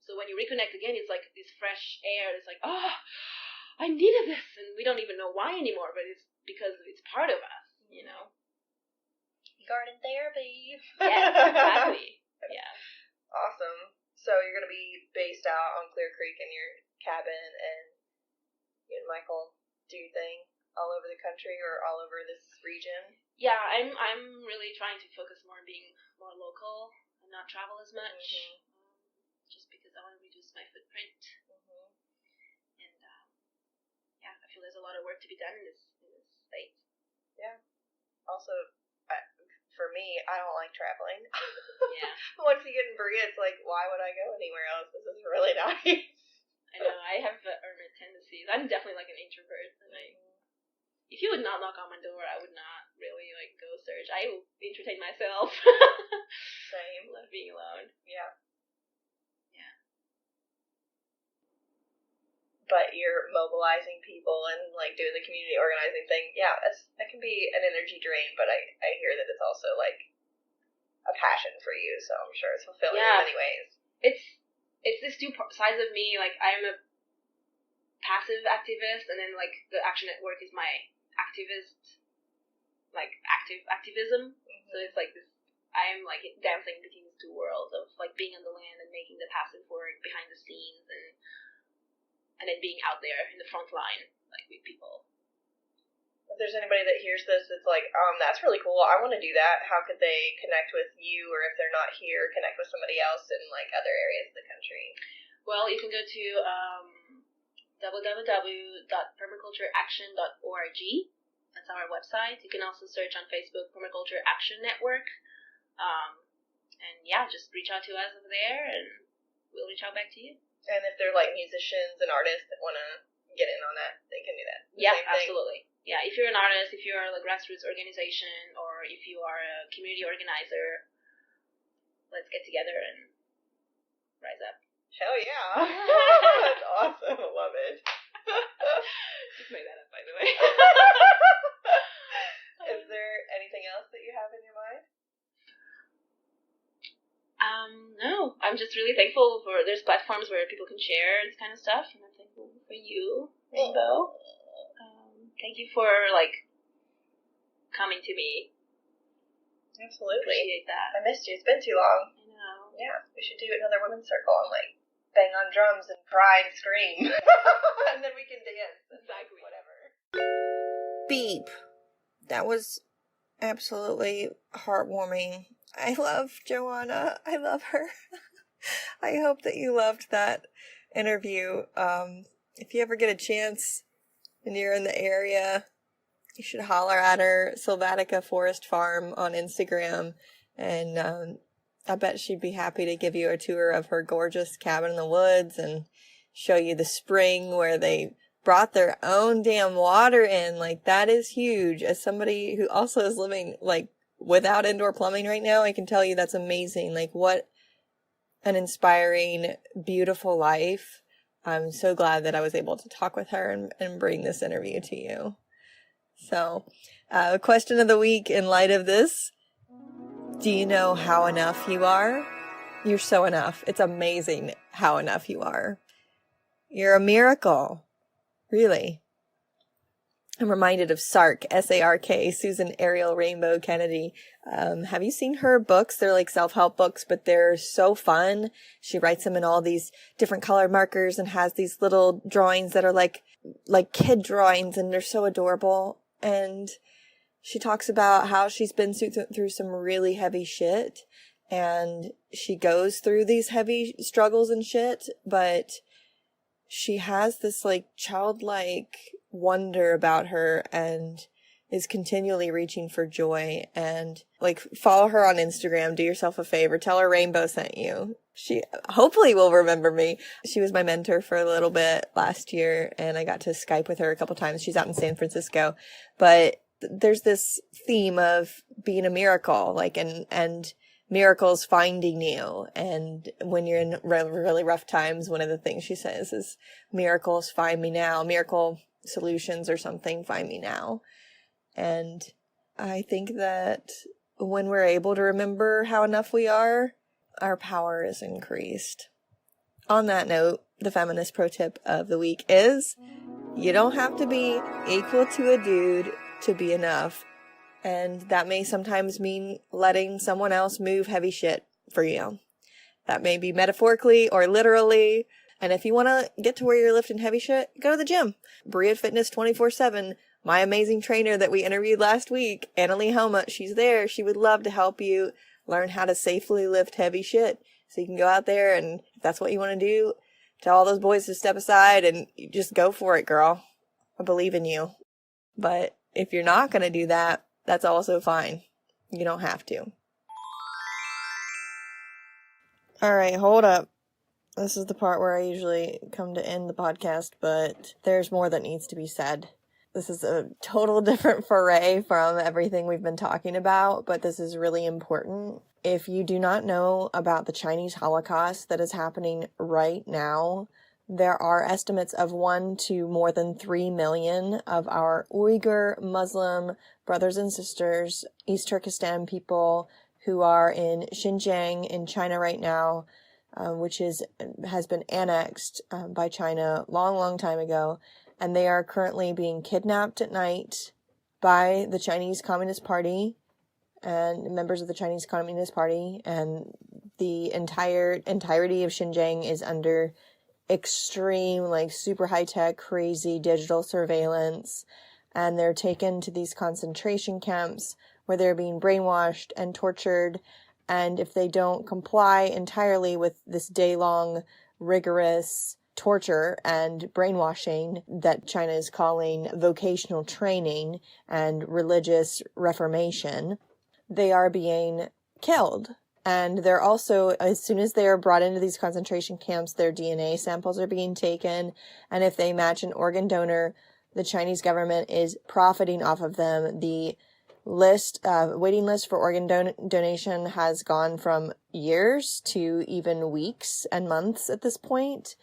so when you reconnect again, it's like this fresh air. It's like, oh, I needed this, and we don't even know why anymore, but it's because it's part of us, you know? Garden therapy. Yes, exactly. Yeah. Awesome. So you're going to be based out on Clear Creek in your cabin, and you and Michael do your thing all over the country or all over this region? Yeah, I'm really trying to focus more on being more local and not travel as much, just because I want to reduce my footprint. Yeah, I feel there's a lot of work to be done in this state. Yeah. Also, for me, I don't like traveling. Yeah. Once you get in Berea, it's like, why would I go anywhere else? This is really nice. I know. I have hermit tendencies. I'm definitely like an introvert, and if you would not knock on my door, I would not really like go search. I will entertain myself. Same. Love being alone. Yeah. But you're mobilizing people and like doing the community organizing thing. Yeah, that can be an energy drain, but I hear that it's also like a passion for you, so I'm sure it's fulfilling in many ways. It's this two sides of me. Like, I'm a passive activist, and then like the Action Network is my activist, like activism. So it's like this. I'm like dancing between these two worlds of like being on the land and making the passive work behind the scenes, and then being out there in the front line, like with people. If there's anybody that hears this, it's like, that's really cool. I want to do that. How could they connect with you, or if they're not here, connect with somebody else in like other areas of the country? Well, you can go to www.permacultureaction.org. That's our website. You can also search on Facebook, Permaculture Action Network. And yeah, just reach out to us over there, and we'll reach out back to you. And if they're like musicians and artists that want to get in on that, they can do that. Yeah, absolutely. Yeah, if you're an artist, if you're a grassroots organization, or if you are a community organizer, let's get together and rise up. Hell yeah. That's awesome. I love it. Just made that up, by the way. Is there anything else that you have in your mind? No. I'm just really thankful for there's platforms where people can share this kind of stuff, and I'm thankful for you, Rainbow. Thank you for coming to me. Absolutely. Appreciate that. I missed you. It's been too long. I know. Yeah, we should do another women's circle and bang on drums and cry and scream. And then we can dance. Exactly. Whatever. Beep. That was absolutely heartwarming. I love Joana. I love her. I hope that you loved that interview. If you ever get a chance and you're in the area, you should holler at her, Sylvatica Forest Farm on Instagram, and I bet she'd be happy to give you a tour of her gorgeous cabin in the woods and show you the spring where they brought their own damn water in. That is huge. As somebody who also is living without indoor plumbing right now, I can tell you that's amazing. What an inspiring, beautiful life. I'm so glad that I was able to talk with her and bring this interview to you. So, question of the week in light of this: do you know how enough you are? You're so enough. It's amazing how enough you are. You're a miracle. Really. I'm reminded of SARK, S-A-R-K, Susan Ariel Rainbow Kennedy. Have you seen her books? They're self-help books, but they're so fun. She writes them in all these different color markers and has these little drawings that are like kid drawings, and they're so adorable. And she talks about how she's been through some really heavy shit, and she goes through these heavy struggles and shit, but she has this childlike wonder about her and is continually reaching for joy. And follow her on Instagram. Do yourself a favor. Tell her Rainbow sent you. She hopefully will remember me. She was my mentor for a little bit last year, and I got to Skype with her a couple times. She's out in San Francisco, but there's this theme of being a miracle, and miracles finding you. And when you're in really rough times, one of the things she says is, miracles find me now. Miracle solutions or something find me now. And I think that when we're able to remember how enough we are, our power is increased. On that note, the feminist pro tip of the week is, you don't have to be equal to a dude to be enough. And that may sometimes mean letting someone else move heavy shit for you. That may be metaphorically or literally. And if you want to get to where you're lifting heavy shit, go to the gym. Berea Fitness 24/7. My amazing trainer that we interviewed last week, Annalie Helmut, she's there. She would love to help you learn how to safely lift heavy shit. So you can go out there, and if that's what you want to do, tell all those boys to step aside and you just go for it, girl. I believe in you. But if you're not going to do that, that's also fine. You don't have to. All right, hold up. This is the part where I usually come to end the podcast, but there's more that needs to be said. This is a total different foray from everything we've been talking about, but this is really important. If you do not know about the Chinese Holocaust that is happening right now, there are estimates of 1 to more than 3 million of our Uyghur Muslim brothers and sisters, East Turkestan people who are in Xinjiang in China right now, which has been annexed by China long time ago. And they are currently being kidnapped at night by the Chinese Communist Party and members of the Chinese Communist Party. And the entirety of Xinjiang is under extreme, super high-tech, crazy digital surveillance. And they're taken to these concentration camps where they're being brainwashed and tortured. And if they don't comply entirely with this day-long, rigorous torture and brainwashing that China is calling vocational training and religious reformation, they are being killed. And they're also, as soon as they are brought into these concentration camps, their DNA samples are being taken. And if they match an organ donor, the Chinese government is profiting off of them. The waiting list for organ donation has gone from years to even weeks and months at this point,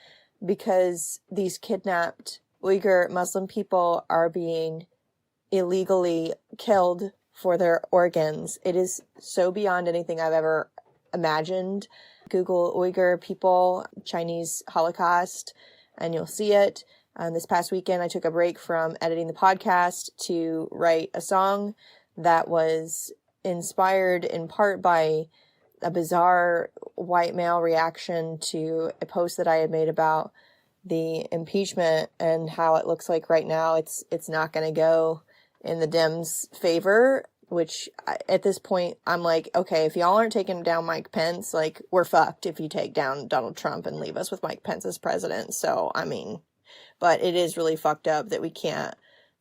because these kidnapped Uyghur Muslim people are being illegally killed for their organs. It is so beyond anything I've ever imagined. Google Uyghur people, Chinese Holocaust, and you'll see it. This past weekend, I took a break from editing the podcast to write a song that was inspired in part by a bizarre white male reaction to a post that I had made about the impeachment and how it looks like right now it's not going to go in the Dems' favor, which at this point I'm like, okay, if y'all aren't taking down Mike Pence, like, we're fucked if you take down Donald Trump and leave us with Mike Pence as president. So, I mean, but it is really fucked up that we can't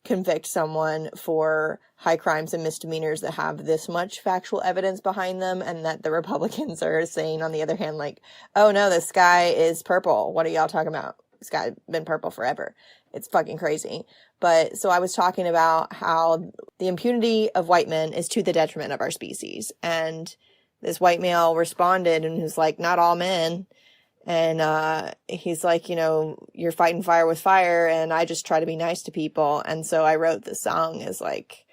convict someone for high crimes and misdemeanors that have this much factual evidence behind them, and that the Republicans are saying, on the other hand, like, oh no, the sky is purple. What are y'all talking about? The sky been purple forever. It's fucking crazy. But so I was talking about how the impunity of white men is to the detriment of our species. And this white male responded and was like, not all men. And he's like, you know, you're fighting fire with fire, and I just try to be nice to people. And so I wrote this song as like,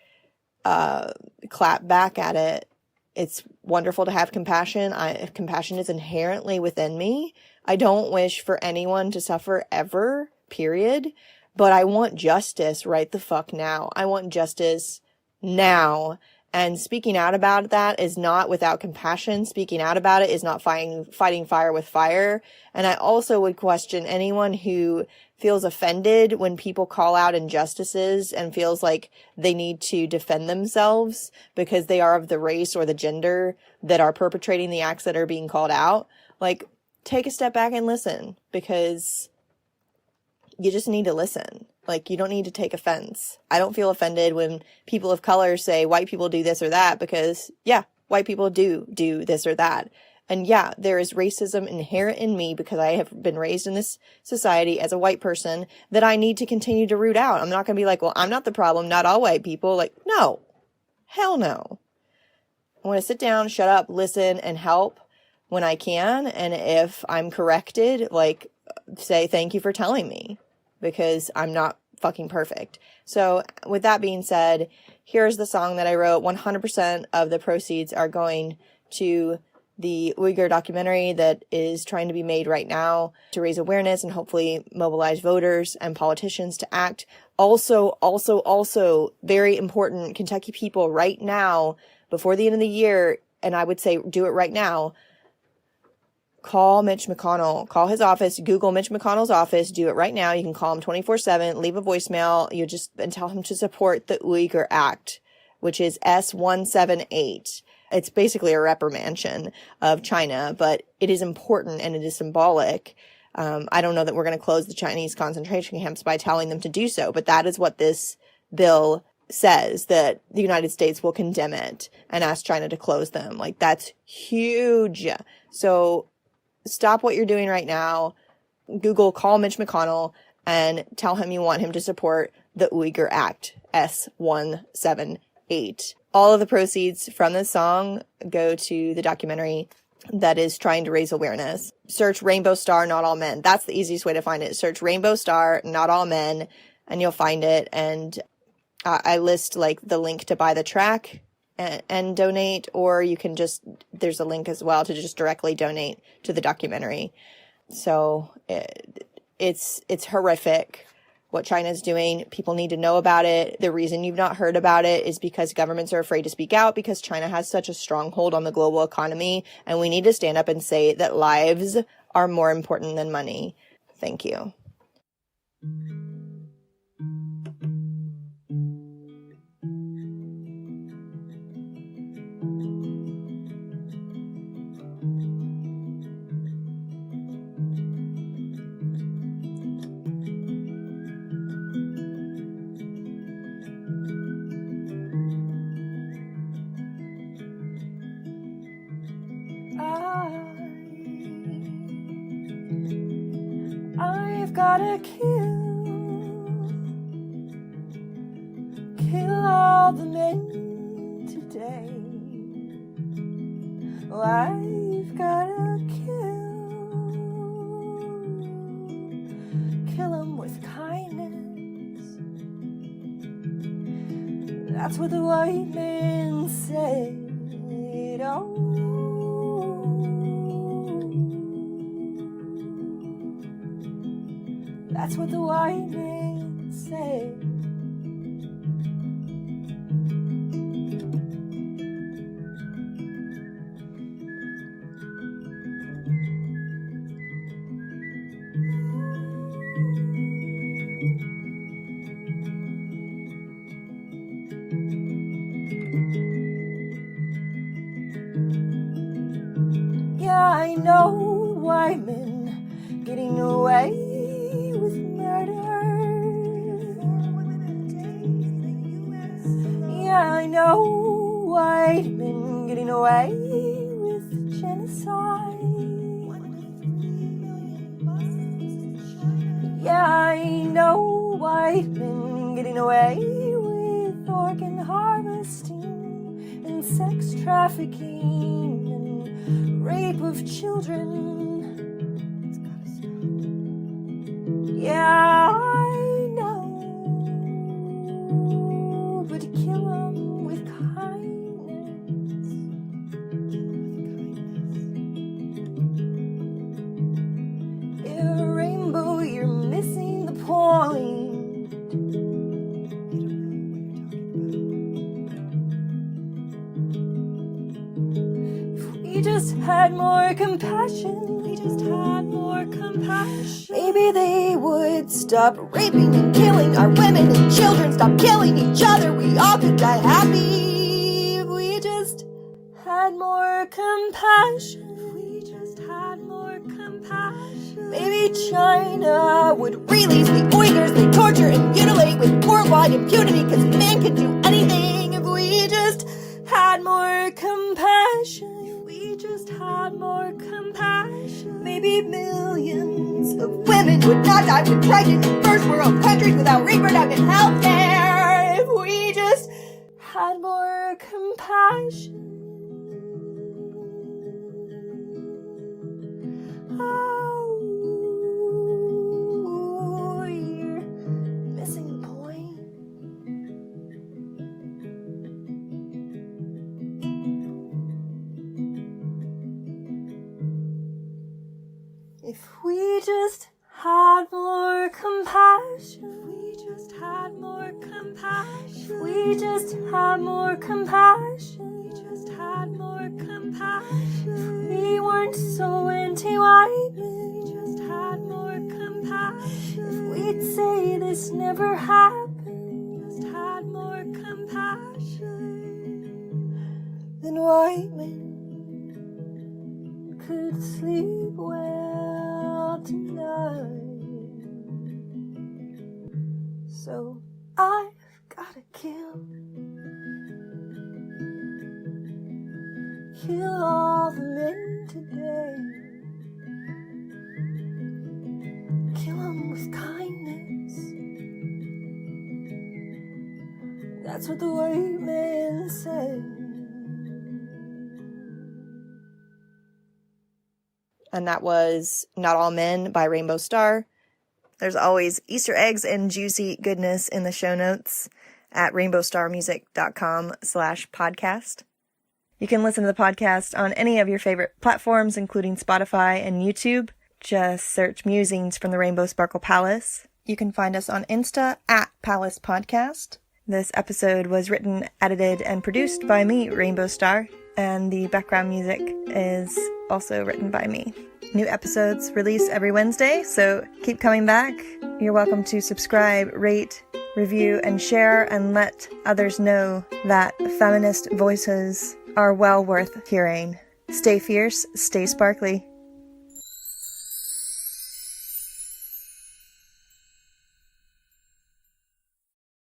clap back at it. It's wonderful to have compassion. Compassion is inherently within me. I don't wish for anyone to suffer ever, period. But I want justice right the fuck now. I want justice now. And speaking out about that is not without compassion. Speaking out about it is not fighting fire with fire. And I also would question anyone who feels offended when people call out injustices and feels like they need to defend themselves because they are of the race or the gender that are perpetrating the acts that are being called out. Like, take a step back and listen, because you just need to listen. Like, you don't need to take offense. I don't feel offended when people of color say white people do this or that, because, yeah, white people do this or that. And yeah, there is racism inherent in me because I have been raised in this society as a white person that I need to continue to root out. I'm not going to be like, well, I'm not the problem, not all white people. Like, no. Hell no. I want to sit down, shut up, listen, and help when I can. And if I'm corrected, like, say thank you for telling me, because I'm not fucking perfect. So with that being said, here's the song that I wrote. 100% of the proceeds are going to the Uyghur documentary that is trying to be made right now to raise awareness and hopefully mobilize voters and politicians to act. Also, very important, Kentucky people right now, before the end of the year, and I would say do it right now, call Mitch McConnell, call his office, Google Mitch McConnell's office, do it right now. You can call him 24/7, leave a voicemail, and tell him to support the Uyghur Act, which is S178. It's basically a reprimand of China, but it is important and it is symbolic. I don't know that we're going to close the Chinese concentration camps by telling them to do so, but that is what this bill says, that the United States will condemn it and ask China to close them. Like, that's huge. So stop what you're doing right now. Google, call Mitch McConnell and tell him you want him to support the Uyghur Act, S178. All of the proceeds from this song go to the documentary that is trying to raise awareness. Search Rainbow Star, Not All Men. That's the easiest way to find it. Search Rainbow Star, Not All Men, and you'll find it. And I list like the link to buy the track and donate, or you can just, there's a link as well to just directly donate to the documentary. So it's horrific what China's doing. People need to know about it. The reason you've not heard about it is because governments are afraid to speak out, because China has such a stronghold on the global economy, and we need to stand up and say that lives are more important than money. Thank you. gonna kill all the men today. I've gotta kill them with kindness. That's what the white man said. Oh, that's what the white man said. Yeah, I know white men getting away with murder. Yeah, I know white men getting away with genocide. Yeah, I know white men getting away with organ harvesting and sex trafficking and rape of children. Yeah, I know, but kill them with kindness. Yeah, Rainbow, you're missing the point. If we just had more compassion, maybe they would stop raping and killing our women and children, stop killing each other. We all could die happy if we just had more compassion. Maybe China would release the Uyghurs they torture and mutilate with worldwide impunity, because man can do anything if we just had more compassion. Maybe millions of women would not die when pregnant in first world countries without reproductive health care if we just had more compassion. Oh, you're missing the point. If we just had more compassion, if we just had more compassion, if we just had more compassion, if we just had more compassion, if we weren't so anti-white men, if we just had more compassion, if we'd say this never happened, just had more compassion, then white men could sleep well tonight. So I've gotta kill all the men today. Kill them with kindness. That's what the white man said. And that was Not All Men by Rainbow Star. There's always Easter eggs and juicy goodness in the show notes at rainbowstarmusic.com/podcast. You can listen to the podcast on any of your favorite platforms, including Spotify and YouTube. Just search Musings from the Rainbow Sparkle Palace. You can find us on Insta at Palace Podcast. This episode was written, edited, and produced by me, Rainbow Star, and the background music is also written by me. New episodes release every Wednesday, so keep coming back. You're welcome to subscribe, rate, review, and share, and let others know that feminist voices are well worth hearing. Stay fierce, stay sparkly.